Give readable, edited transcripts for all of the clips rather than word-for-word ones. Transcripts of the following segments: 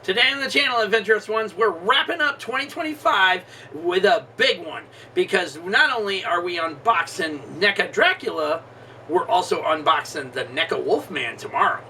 Today on the channel, Adventurous Ones, we're wrapping up 2025 with a big one. Because not only are we unboxing NECA Dracula, we're also unboxing the NECA Wolfman tomorrow.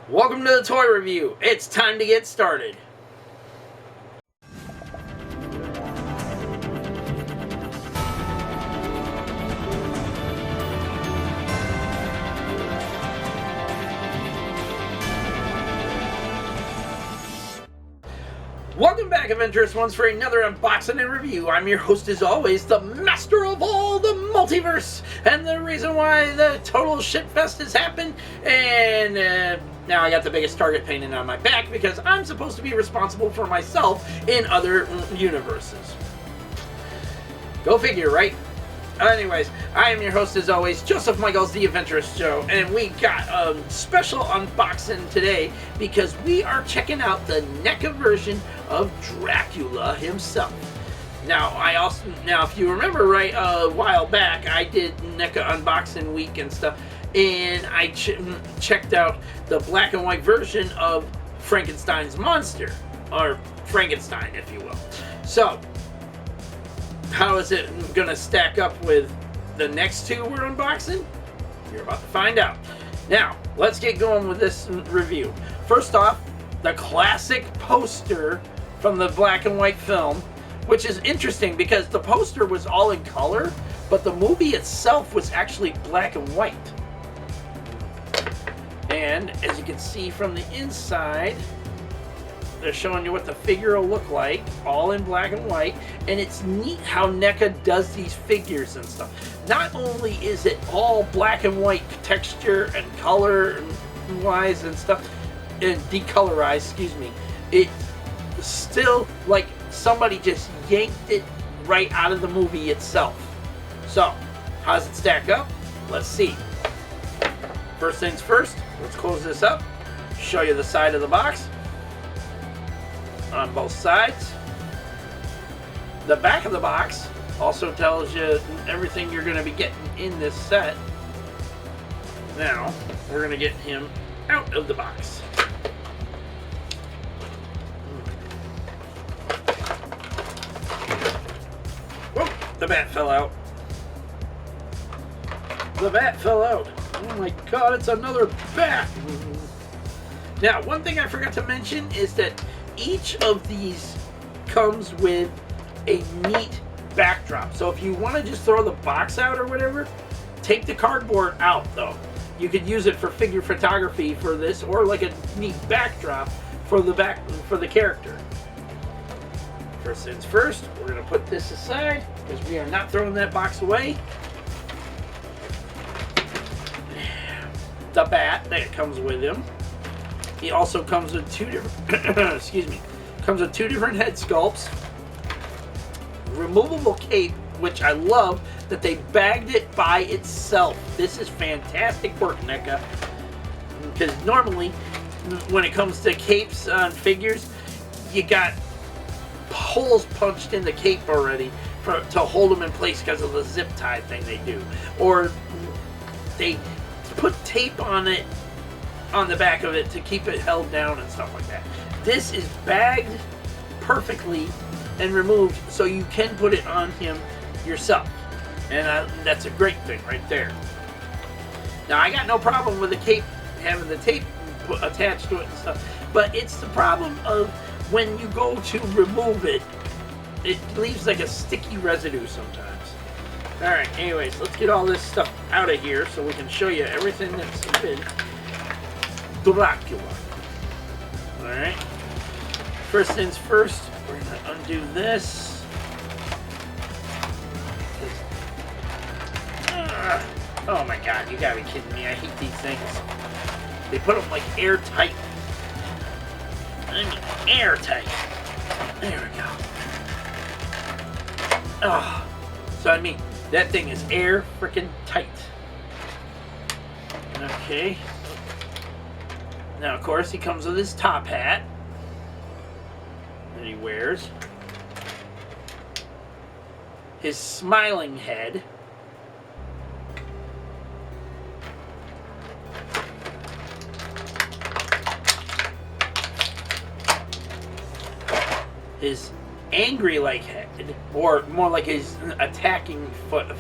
Welcome to the toy review. It's time to get started. Welcome back, Adventurous Ones, for another unboxing and review. I'm your host, as always, the master of all the multiverse, and the reason why the total shitfest has happened, and now I got the biggest target painted on my back because I'm supposed to be responsible for myself in other universes. Go figure, right? Anyways, I am your host, as always, Joseph Michaels, the Adventurous Joe, and we got a special unboxing today because we are checking out the NECA version of Dracula himself. Now, if you remember right, a while back, I did NECA unboxing week and stuff, and I checked out the black and white version of Frankenstein's monster, or Frankenstein, if you will. So, how is it going to stack up with the next two we're unboxing? You're about to find out. Now, let's get going with this review. First off, the classic poster from the black and white film, which is interesting because the poster was all in color, but the movie itself was actually black and white. And as you can see from the inside, they're showing you what the figure will look like, all in black and white, and it's neat how NECA does these figures and stuff. Not only is it all black and white texture and color wise and stuff, and decolorized, excuse me, it's still like somebody just yanked it right out of the movie itself. So, how does it stack up? Let's see. First things first, let's close this up, show you the side of the box. On both sides. The back of the box also tells you everything you're going to be getting in this set. Now, we're going to get him out of the box. Whoa, the bat fell out. The bat fell out. Oh my god, it's another bat. Now, one thing I forgot to mention is that each of these comes with a neat backdrop. So if you want to just throw the box out or whatever, take the cardboard out though. You could use it for figure photography for this, or like a neat backdrop for the character. First things first, we're going to put this aside because we are not throwing that box away. The bat that comes with him. He also comes with two different comes with two different head sculpts. Removable cape, which I love that they bagged it by itself. This is fantastic work, NECA. Because normally, when it comes to capes on figures, you got holes punched in the cape already to hold them in place because of the zip tie thing they do. Or they put tape on it, on the back of it, to keep it held down and stuff like that. This is bagged perfectly and removed so you can put it on him yourself, and that's a great thing right there. Now, I got no problem with the cape, having the tape attached to it and stuff, but it's the problem of when you go to remove it, it leaves like a sticky residue sometimes. Alright, anyways, let's get all this stuff out of here so we can show you everything that's in Dracula. Alright. First things first, we're going to undo this. Oh my god, you gotta be kidding me. I hate these things. They put them like airtight. I mean, airtight. There we go. Oh. So I mean, that thing is air freaking tight. Okay. Now, of course, he comes with his top hat that he wears, his smiling head, his angry like head, or more like his attacking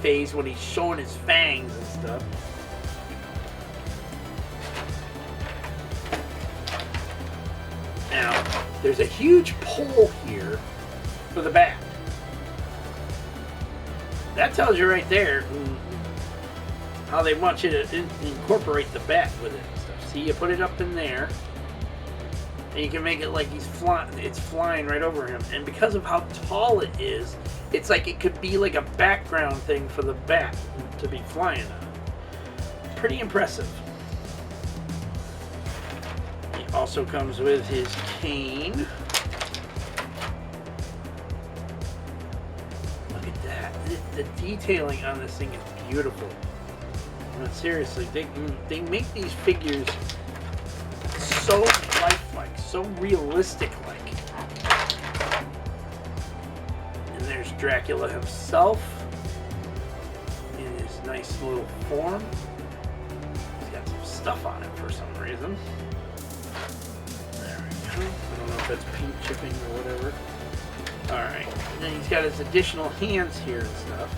phase when he's showing his fangs and stuff. Now, there's a huge pole here for the bat. That tells you right there how they want you to incorporate the bat with it and stuff. See, you put it up in there, and you can make it like it's flying right over him. And because of how tall it is, it's like it could be like a background thing for the bat to be flying on. Pretty impressive. He also comes with his cane. Look at that. The detailing on this thing is beautiful. But seriously, they make these figures so lifelike, so realistic-like. And there's Dracula himself in his nice little form. He's got some stuff on him for some reason. There we go. I don't know if that's paint chipping or whatever. Alright. And then he's got his additional hands here and stuff.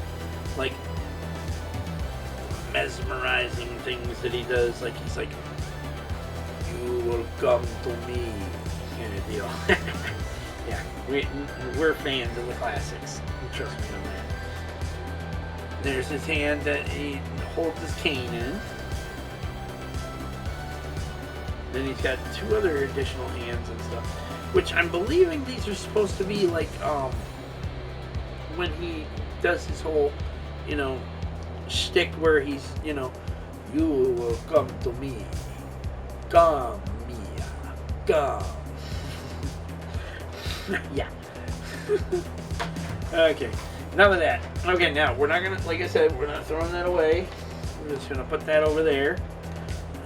Like mesmerizing things that he does. Like he's like, "You will come to me," kind of deal. Yeah, we're fans of the classics. Trust me on that. There's his hand that he holds his cane in. Then he's got two other additional hands and stuff, which I'm believing these are supposed to be like when he does his whole, shtick where he's, "You will come to me. Come, Mia. Come." Yeah. Okay. Enough of that. Okay, now we're not gonna, like I said, we're not throwing that away. We're just gonna put that over there.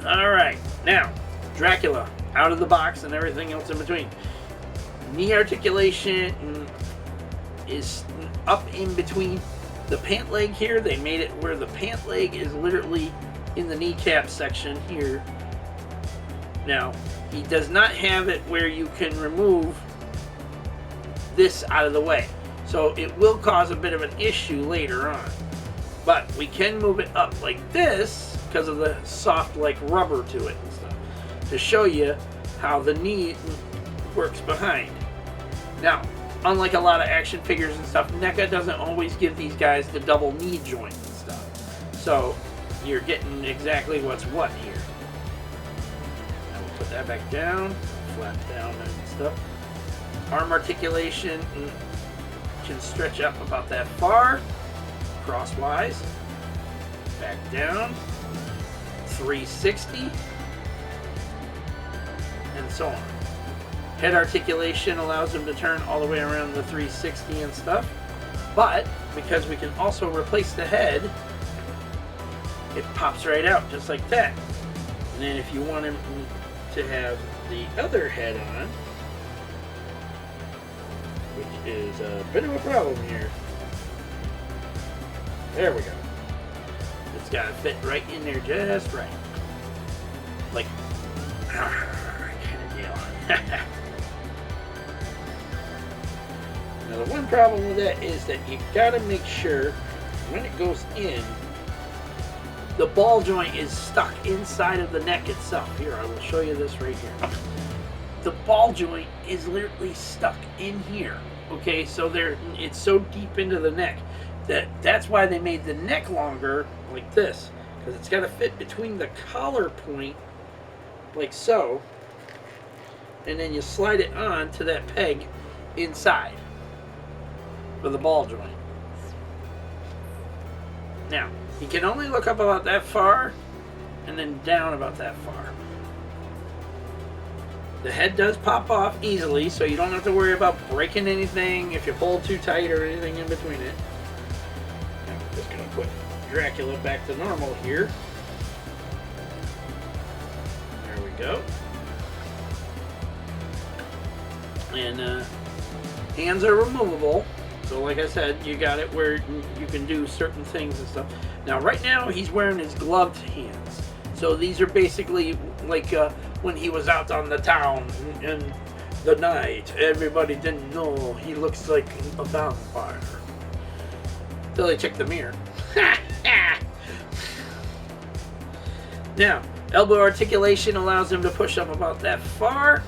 Alright, now, Dracula, out of the box and everything else in between. Knee articulation is up in between the pant leg here. They made it where the pant leg is literally in the kneecap section here. Now, he does not have it where you can remove this out of the way. So it will cause a bit of an issue later on. But we can move it up like this because of the soft like rubber to it and stuff, to show you how the knee works behind. Now, unlike a lot of action figures and stuff, NECA doesn't always give these guys the double knee joint and stuff. So you're getting exactly what's what here. Now we'll put that back down, flat down and stuff. Arm articulation can stretch up about that far, crosswise, back down, 360, and so on. Head articulation allows him to turn all the way around the 360 and stuff, but because we can also replace the head, it pops right out just like that. And then if you want him to have the other head on, which is a bit of a problem here. There we go. It's got to fit right in there just right. Like, kind of deal. Now the one problem with that is that you got to make sure when it goes in, the ball joint is stuck inside of the neck itself. Here, I will show you this right here. The ball joint is literally stuck in here. Okay, so it's so deep into the neck that's why they made the neck longer like this, because it's got to fit between the collar point like so, and then you slide it on to that peg inside for the ball joint. Now, you can only look up about that far and then down about that far. The head does pop off easily, so you don't have to worry about breaking anything if you hold too tight or anything in between it. Now I'm just going to put Dracula back to normal here. There we go. And hands are removable. So like I said, you got it where you can do certain things and stuff. Now right now he's wearing his gloved hands. So these are basically like when he was out on the town and the night. Everybody didn't know he looks like a vampire. Till they check the mirror. Now, elbow articulation allows him to push up about that far.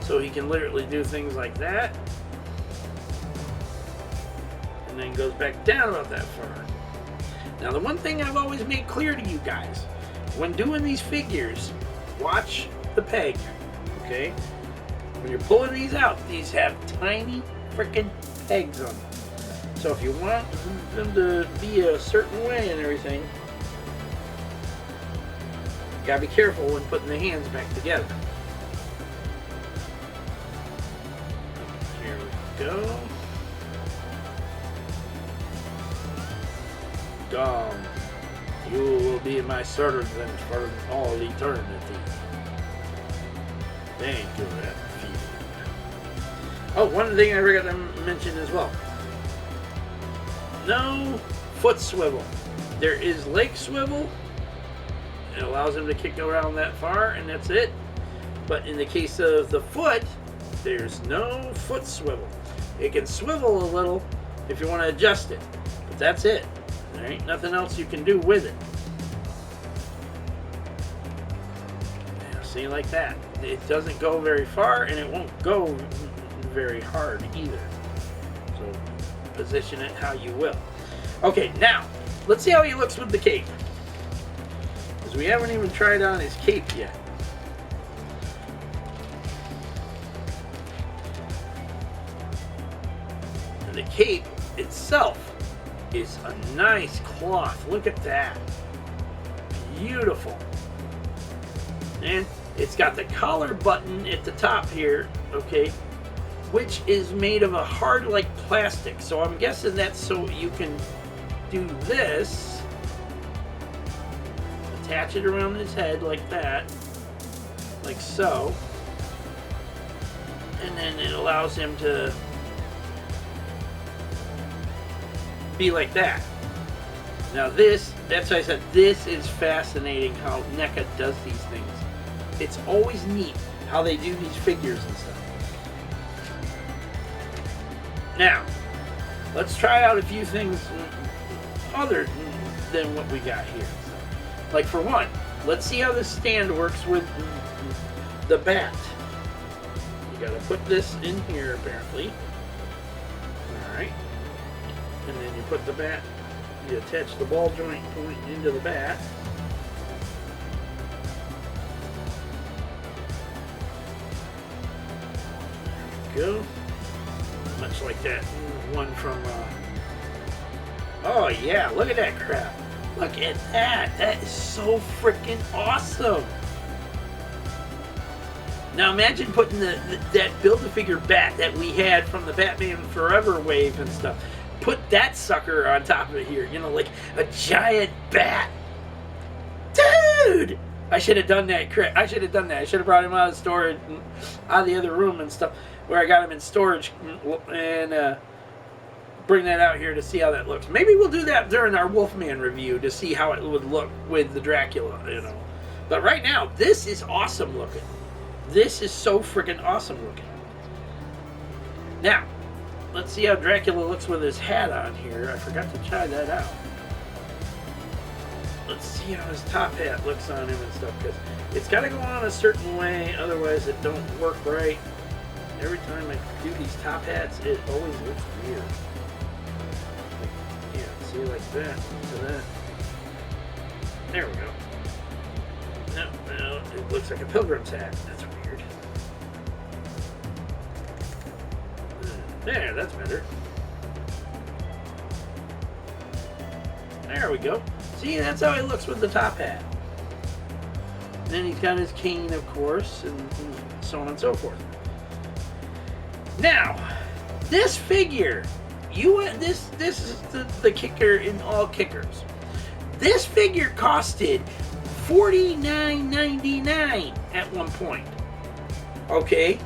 So he can literally do things like that. And then goes back down about that far. Now, the one thing I've always made clear to you guys, when doing these figures, watch the peg, okay? When you're pulling these out, these have tiny freaking pegs on them. So if you want them to be a certain way and everything, you gotta be careful when putting the hands back together. Here we go. Come, you will be my servant for all eternity. Thank you, that feeling. Oh, one thing I forgot to mention as well. No foot swivel. There is leg swivel. It allows him to kick around that far, and that's it. But in the case of the foot, there's no foot swivel. It can swivel a little if you want to adjust it, but that's it. There ain't nothing else you can do with it. Now, see, like that. It doesn't go very far, and it won't go very hard either. So position it how you will. Okay, now let's see how he looks with the cape, because we haven't even tried on his cape yet. And the cape itself is a nice cloth. Look at that. Beautiful. And it's got the collar button at the top here, okay, which is made of a hard like plastic. So I'm guessing that's so you can do this, attach it around his head like that, like so, and then it allows him to be like that. Now this, that's why I said this is fascinating how NECA does these things. It's always neat how they do these figures and stuff. Now, let's try out a few things other than what we got here. Like for one, let's see how this stand works with the bat. You gotta put this in here apparently. Alright. And then you put the bat, you attach the ball joint point into the bat. There we go. Much like that one from, oh yeah, look at that crap. Look at that. That is so freaking awesome. Now imagine putting that Build-A-Figure bat that we had from the Batman Forever wave and stuff. Put that sucker on top of it here, you know, like a giant bat. Dude! I should have done that. I should have done that. I should have brought him out of storage, out of the other room and stuff, where I got him in storage, and bring that out here to see how that looks. Maybe we'll do that during our Wolfman review to see how it would look with the Dracula, you know. But right now, this is awesome looking. This is so freaking awesome looking. Now, let's see how Dracula looks with his hat on here. I forgot to try that out. Let's see how his top hat looks on him and stuff, because it's got to go on a certain way, otherwise it don't work right. Every time I do these top hats, it always looks weird. Like, yeah, see, like that, to that. There we go. No, it looks like a pilgrim's hat. That's weird. There, that's better. There we go. See, that's how it looks with the top hat. And then he's got his cane, of course, and so on and so forth. Now, this figure, this is the kicker in all kickers. This figure costed $49.99 at one point. Okay,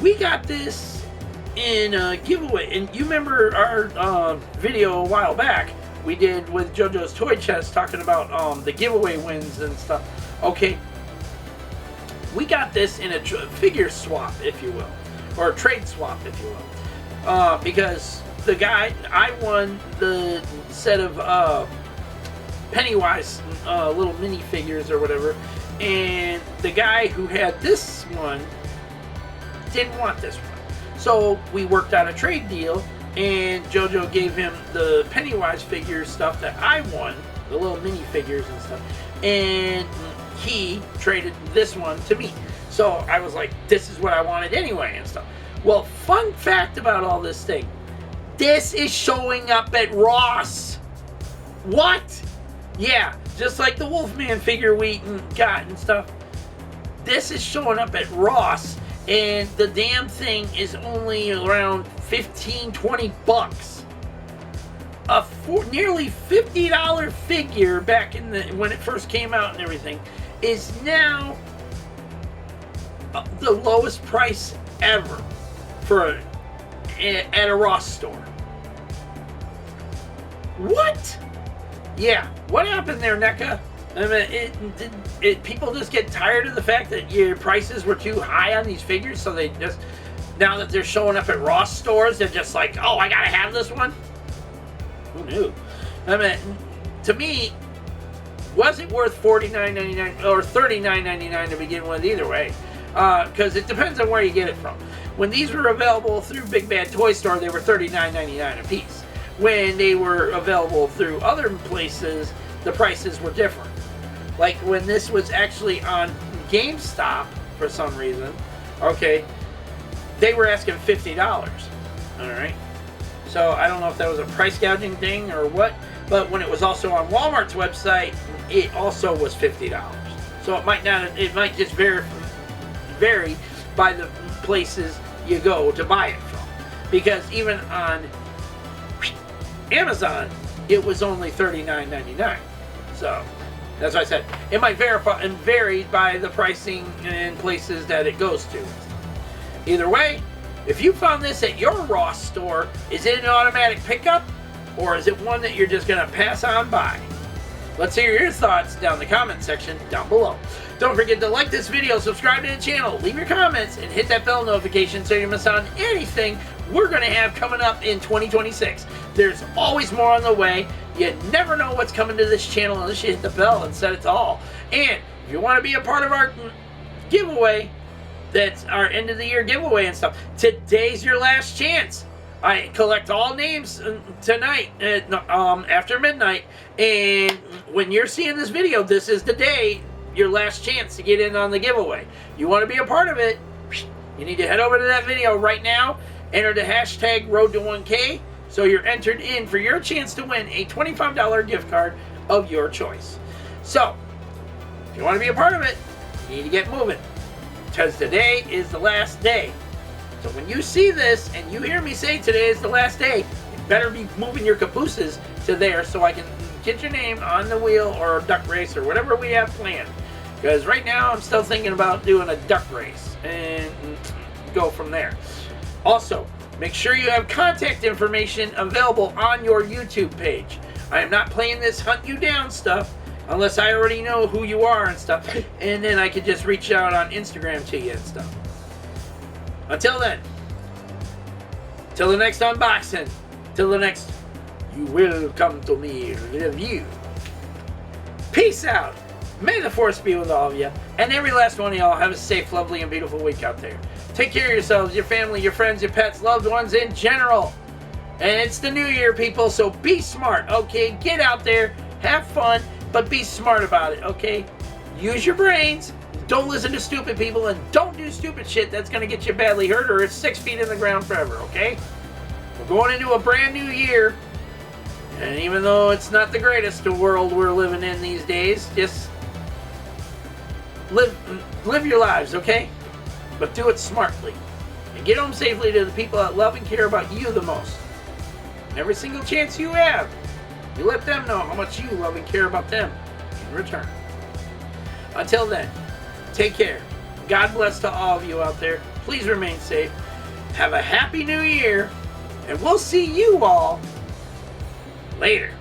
we got this in a giveaway, and you remember our video a while back we did with JoJo's Toy Chest talking about the giveaway wins and stuff. Okay, we got this in a figure swap, if you will, or a trade swap, if you will, because the guy, I won the set of Pennywise little mini figures or whatever, and the guy who had this one didn't want this one. So we worked out a trade deal, and JoJo gave him the Pennywise figure stuff that I won, the little mini figures and stuff, and he traded this one to me. So I was like, this is what I wanted anyway and stuff. Well, fun fact about all this thing, this is showing up at Ross. What? Yeah, just like the Wolfman figure we got and stuff. This is showing up at Ross, and the damn thing is only around 15, 20 bucks. A nearly $50 figure back in the when it first came out and everything is now the lowest price ever for at a Ross store. What? Yeah, what happened there, NECA? I mean, people just get tired of the fact that your prices were too high on these figures, so they just, now that they're showing up at Ross stores, they're just like, oh, I gotta have this one? Who knew? I mean, to me, was it worth $49.99 or $39.99 to begin with either way? Because it depends on where you get it from. When these were available through Big Bad Toy Store, they were $39.99 a piece. When they were available through other places, the prices were different. Like when this was actually on GameStop for some reason, okay, they were asking $50. All right. So I don't know if that was a price gouging thing or what, but when it was also on Walmart's website, it also was $50. So it might not, it might just vary by the places you go to buy it from. Because even on Amazon, it was only $39.99. So that's why I said it might vary by the pricing and places that it goes to. Either way, if you found this at your Ross store, is it an automatic pickup, or is it one that you're just going to pass on by? Let's hear your thoughts down in the comment section down below. Don't forget to like this video, subscribe to the channel, leave your comments, and hit that bell notification so you don't miss out on anything we're going to have coming up in 2026. There's always more on the way. You never know what's coming to this channel unless you hit the bell and set it to all. And if you want to be a part of our giveaway, that's our end of the year giveaway and stuff, today's your last chance. I collect all names tonight after midnight, and when you're seeing this video, this is the day, your last chance to get in on the giveaway. You want to be a part of it, you need to head over to that video right now, enter the hashtag Road to 1K, so you're entered in for your chance to win a $25 gift card of your choice. So, if you want to be a part of it, you need to get moving, because today is the last day. So when you see this and you hear me say today is the last day, you better be moving your cabooses to there so I can get your name on the wheel or a duck race or whatever we have planned. Because right now I'm still thinking about doing a duck race and go from there. Also, make sure you have contact information available on your YouTube page. I am not playing this hunt you down stuff unless I already know who you are and stuff, and then I could just reach out on Instagram to you and stuff. Until then, till the next unboxing, till the next You Will Come to Me review. Peace out. May the force be with all of you, and every last one of y'all have a safe, lovely, and beautiful week out there. Take care of yourselves, your family, your friends, your pets, loved ones in general. And it's the new year, people, so be smart, okay? Get out there, have fun, but be smart about it, okay? Use your brains. Don't listen to stupid people, and don't do stupid shit that's going to get you badly hurt or it's 6 feet in the ground forever, okay? We're going into a brand new year, and even though it's not the greatest world we're living in these days, just live your lives, okay? But do it smartly. And get home safely to the people that love and care about you the most. And every single chance you have, you let them know how much you love and care about them in return. Until then, take care. God bless to all of you out there. Please remain safe. Have a happy new year. And we'll see you all later.